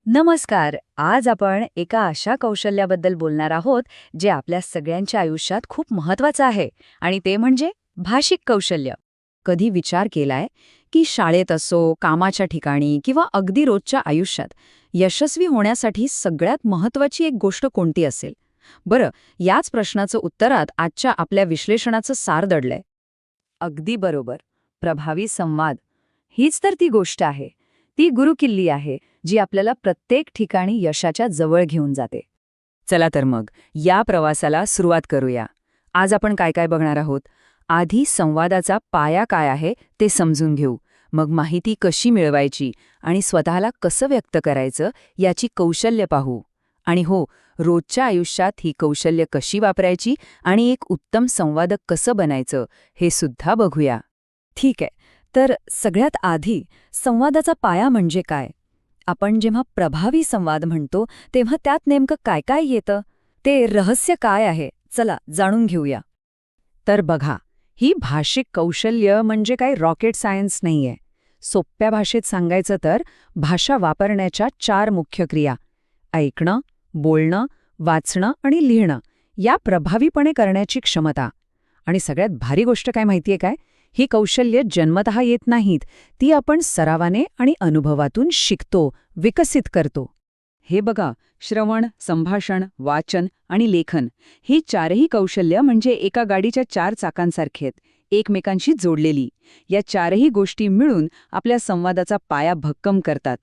नमस्कार. आज आपण एका अशा कौशल्याबद्दल बोलणार आहोत जे आपल्या सगळ्यांच्या आयुष्यात खूप महत्वाचं आहे आणि ते म्हणजे भाषिक कौशल्य. कधी विचार केलाय की शाळेत असो, कामाच्या ठिकाणी किंवा अगदी रोजच्या आयुष्यात यशस्वी होण्यासाठी सगळ्यात महत्वाची एक गोष्ट कोणती असेल? बरं, याच प्रश्नाचं उत्तरात आजच्या आपल्या विश्लेषणाचं सार दडलंय. अगदी बरोबर. प्रभावी संवाद. हीच तर ती गोष्ट आहे. ती गुरुकिल्ली आहे जी आपल्याला प्रत्येक ठिकाणी यशाच्या जवळ घेऊन जाते. चला तर मग या प्रवासाला सुरुवात करूया. आज आपण काय काय बघणार आहोत? आधी संवादाचा पाया काय आहे ते समजून घेऊ. मग माहिती कशी मिळवायची आणि स्वतःला कसं व्यक्त करायचं याची कौशल्य पाहू. आणि हो, रोजच्या आयुष्यात ही कौशल्य कशी वापरायची आणि एक उत्तम संवादक कसं बनायचं हे सुद्धा बघूया. ठीक आहे. तर सगळ्यात आधी संवादाचा पाया म्हणजे काय? आपण जेव्हा प्रभावी संवाद म्हणतो तेव्हा त्यात नेमकं काय काय येतं? ते रहस्य काय आहे? चला जाणून घेऊया. तर बघा, ही भाषिक कौशल्य म्हणजे काही रॉकेट सायन्स नाहीये. सोप्या भाषेत सांगायचं तर भाषा वापरण्याच्या 4 मुख्य क्रिया: ऐकणं, बोलणं, वाचणं आणि लिहिणं या प्रभावीपणे करण्याची क्षमता. आणि सगळ्यात भारी गोष्ट काय माहितीये काय? ही कौशल्य जन्मतः येत नाहीत, ती आपण सरावाने आणि अनुभवातून शिकतो, विकसित करतो. हे बघा, श्रवण, संभाषण, वाचन आणि लेखन ही 4ही कौशल्य म्हणजे एका गाडीच्या 4 चाकांसारखी आहेत, एकमेकांशी जोडलेली. या 4ही गोष्टी मिळून आपल्या संवादाचा पाया भक्कम करतात.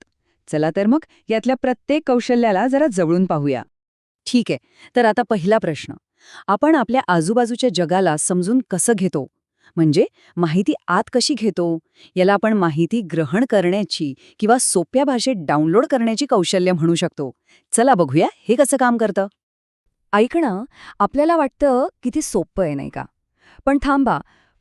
चला तर मग यातल्या प्रत्येक कौशल्याला जरा जवळून पाहूया. ठीक आहे. तर आता पहिला प्रश्न. आपण आपल्या आजूबाजूच्या जगाला समजून कसं घेतो? म्हणजे माहिती आत कशी घेतो? याला आपण माहिती ग्रहण करण्याची किंवा सोप्या भाषेत डाउनलोड करण्याची कौशल्य म्हणू शकतो. चला बघूया हे कसं काम करतं. ऐकणं आपल्याला वाटतं किती सोपं आहे नाही का? पण थांबा,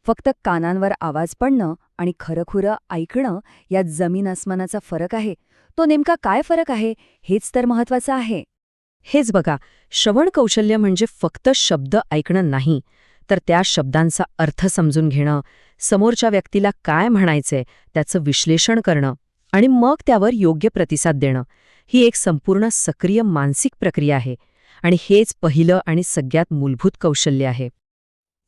फक्त कानांवर आवाज पडणं आणि खरंखुरं ऐकणं यात जमीन आसमानाचा फरक आहे. तो नेमका काय फरक आहे हेच तर महत्वाचं आहे. हेच बघा, श्रवण कौशल्य म्हणजे फक्त शब्द ऐकणं नाही, तर त्या शब्दांचा अर्थ समजून घेणं, समोरच्या व्यक्तीला काय म्हणायचंय त्याचं विश्लेषण करणं आणि मग त्यावर योग्य प्रतिसाद देणं. ही एक संपूर्ण सक्रिय मानसिक प्रक्रिया आहे आणि हेच पहिलं आणि सगळ्यात मूलभूत कौशल्य आहे.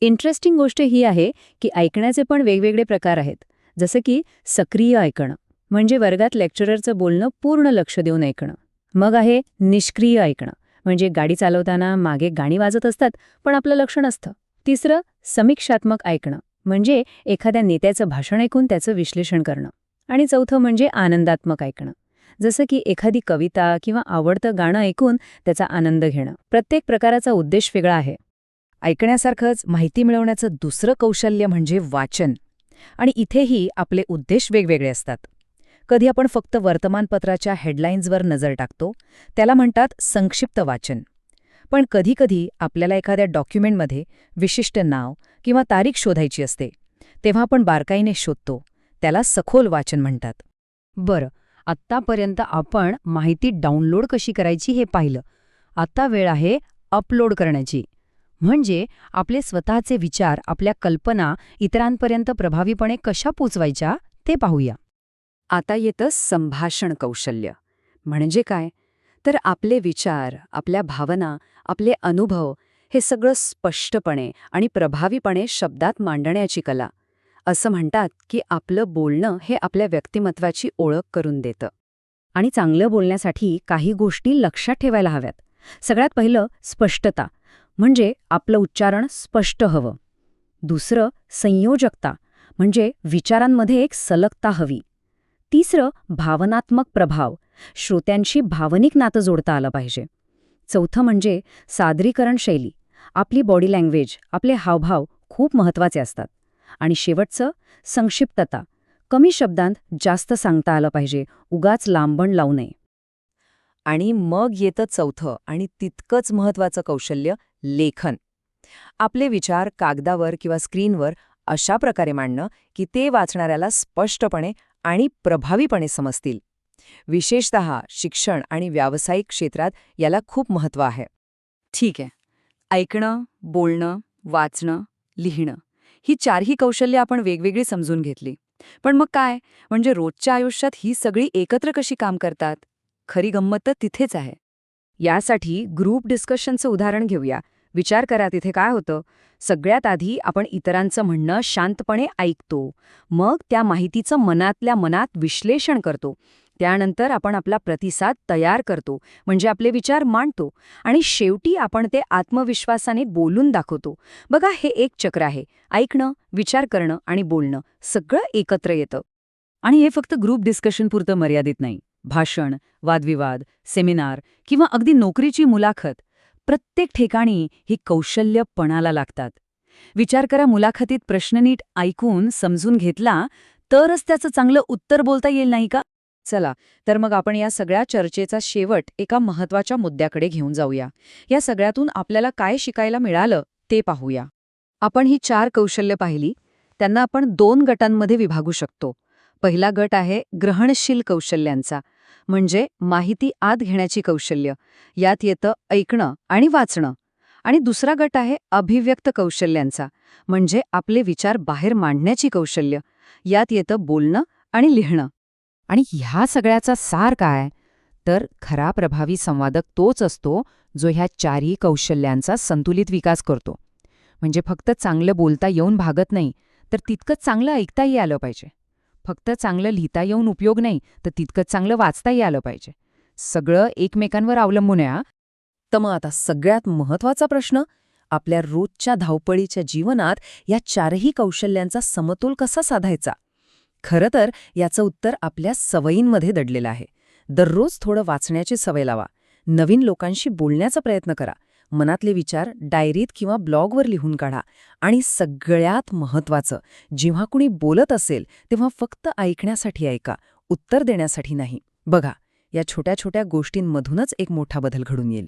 इंटरेस्टिंग गोष्ट ही आहे की ऐकण्याचे पण वेगवेगळे प्रकार आहेत. जसं की सक्रिय ऐकणं, म्हणजे वर्गात लेक्चररचं बोलणं पूर्ण लक्ष देऊन ऐकणं. मग आहे निष्क्रिय ऐकणं, म्हणजे गाडी चालवताना मागे गाणी वाजत असतात पण आपलं लक्ष नसतं. तिसरं समीक्षात्मक ऐकणं, म्हणजे एखाद्या नेत्याचं भाषण ऐकून त्याचं विश्लेषण करणं. आणि चौथं म्हणजे आनंदात्मक ऐकणं, जसं की एखादी कविता किंवा आवडतं गाणं ऐकून त्याचा आनंद घेणं. प्रत्येक प्रकाराचा उद्देश वेगळा आहे. ऐकण्यासारखंच माहिती मिळवण्याचं दुसरं कौशल्य म्हणजे वाचन. आणि इथेही आपले उद्देश वेगवेगळे असतात. कधी आपण फक्त वर्तमानपत्राच्या हेडलाईन्सवर नजर टाकतो, त्याला म्हणतात संक्षिप्त वाचन. पण कधीकधी आपल्याला एखाद्या डॉक्युमेंटमध्ये विशिष्ट नाव किंवा तारीख शोधायची असते, तेव्हा आपण बारकाईने शोधतो, त्याला सखोल वाचन म्हणतात. बरं, आत्तापर्यंत आपण माहिती डाउनलोड कशी करायची हे पाहिलं. आता वेळ आहे अपलोड करण्याची. म्हणजे आपले स्वतःचे विचार, आपल्या कल्पना इतरांपर्यंत प्रभावीपणे कशा पोचवायच्या ते पाहूया. आता येतं संभाषण कौशल्य. म्हणजे काय? तर आपले विचार, आपल्या भावना, आपले अनुभव हे सगळं स्पष्टपणे आणि प्रभावीपणे शब्दात मांडण्याची कला. असं म्हणतात की आपलं बोलणं हे आपल्या व्यक्तिमत्वाची ओळख करून देतं. आणि चांगलं बोलण्यासाठी काही गोष्टी लक्षात ठेवायला हव्यात. सगळ्यात पहिलं स्पष्टता, म्हणजे आपलं उच्चारण स्पष्ट हवं. दुसरं संयोजकता, म्हणजे विचारांमध्ये एक सलगता हवी. तिसरं भावनात्मक प्रभाव, श्रोत्यांशी भावनिक नातं जोडता आलं पाहिजे. चौथं म्हणजे सादरीकरण शैली, आपली बॉडी लँग्वेज, आपले हावभाव खूप महत्त्वाचे असतात. आणि शेवटचं संक्षिप्तता, कमी शब्दांत जास्त सांगता आलं पाहिजे, उगाच लांबण लावू नये. आणि मग येतं चौथं आणि तितकंच महत्त्वाचं कौशल्य, लेखन. आपले विचार कागदावर किंवा स्क्रीनवर अशा प्रकारे मांडणं की ते वाचणाऱ्याला स्पष्टपणे आणि प्रभावीपणे समजतील. विशेषतः शिक्षण आणि व्यावसायिक क्षेत्रात याला खूप महत्त्व आहे. ठीक आहे. ऐकणं, बोलणं, वाचणं, लिहिणं ही 4ही कौशल्य आपण वेगवेगळी समजून घेतली. पण मग काय, म्हणजे रोजच्या आयुष्यात ही सगळी एकत्र कशी काम करतात? खरी गंमत तर तिथेच आहे. यासाठी ग्रुप डिस्कशनचं उदाहरण घेऊया. विचार करा तिथे काय होतं. सगळ्यात आधी आपण इतरांचं म्हणणं शांतपणे ऐकतो. मग त्या माहितीचं मनातल्या मनात विश्लेषण करतो. त्यानंतर आपण आपला प्रतिसाद तयार करतो, म्हणजे आपले विचार मांडतो. आणि शेवटी आपण ते आत्मविश्वासाने बोलून दाखवतो. बघा, हे एक चक्र आहे. ऐकणं, विचार करणं आणि बोलणं सगळं एकत्र येतं. आणि हे फक्त ग्रुप डिस्कशनपुरतं मर्यादित नाही. भाषण, वादविवाद, सेमिनार किंवा अगदी नोकरीची मुलाखत, प्रत्येक ठिकाणी ही कौशल्य पणाला लागतात. विचार करा, मुलाखतीत प्रश्न नीट ऐकून समजून घेतला तरच त्याचं चांगलं उत्तर बोलता येईल, नाही का? चला, तर मग आपण या सगळ्या चर्चेचा शेवट एका महत्त्वाच्या मुद्द्याकडे घेऊन जाऊया. या सगळ्यातून आपल्याला काय शिकायला मिळालं ते पाहूया. आपण ही 4 कौशल्य पाहिली. त्यांना आपण 2 गटांमध्ये विभागू शकतो. पहिला गट आहे ग्रहणशील कौशल्यांचा, म्हणजे माहिती आत घेण्याची कौशल्य. यात येतं ऐकणं आणि वाचणं. आणि दुसरा गट आहे अभिव्यक्त कौशल्यांचा, म्हणजे आपले विचार बाहेर मांडण्याची कौशल्य. यात येतं बोलणं आणि लिहिणं. आणि ह्या सगळ्याचा सार काय? तर खरा प्रभावी संवादक तोच असतो जो ह्या 4ही कौशल्यांचा संतुलित विकास करतो. म्हणजे फक्त चांगलं बोलता येऊन भागत नाही, तर तितकंच चांगलं ऐकताही आलं पाहिजे. फक्त चांगलं लिहिता येऊन उपयोग नाही, तर तितकंच चांगलं वाचताही आलं पाहिजे. सगळं एकमेकांवर अवलंबून आहे. तर मग आता सगळ्यात महत्त्वाचा प्रश्न, आपल्या रोजच्या धावपळीच्या जीवनात या 4ही कौशल्यांचा समतोल कसा साधायचा? खरं तर याचं उत्तर आपल्या सवयींमध्ये दडलेलं आहे. दररोज थोडं वाचण्याची सवय लावा. नवीन लोकांशी बोलण्याचा प्रयत्न करा. मनातले विचार डायरीत किंवा ब्लॉगवर लिहून काढा. आणि सगळ्यात महत्त्वाचं, जेव्हा कुणी बोलत असेल तेव्हा फक्त ऐकण्यासाठी ऐका, उत्तर देण्यासाठी नाही. बघा, या छोट्या छोट्या गोष्टींमधूनच एक मोठा बदल घडून येईल.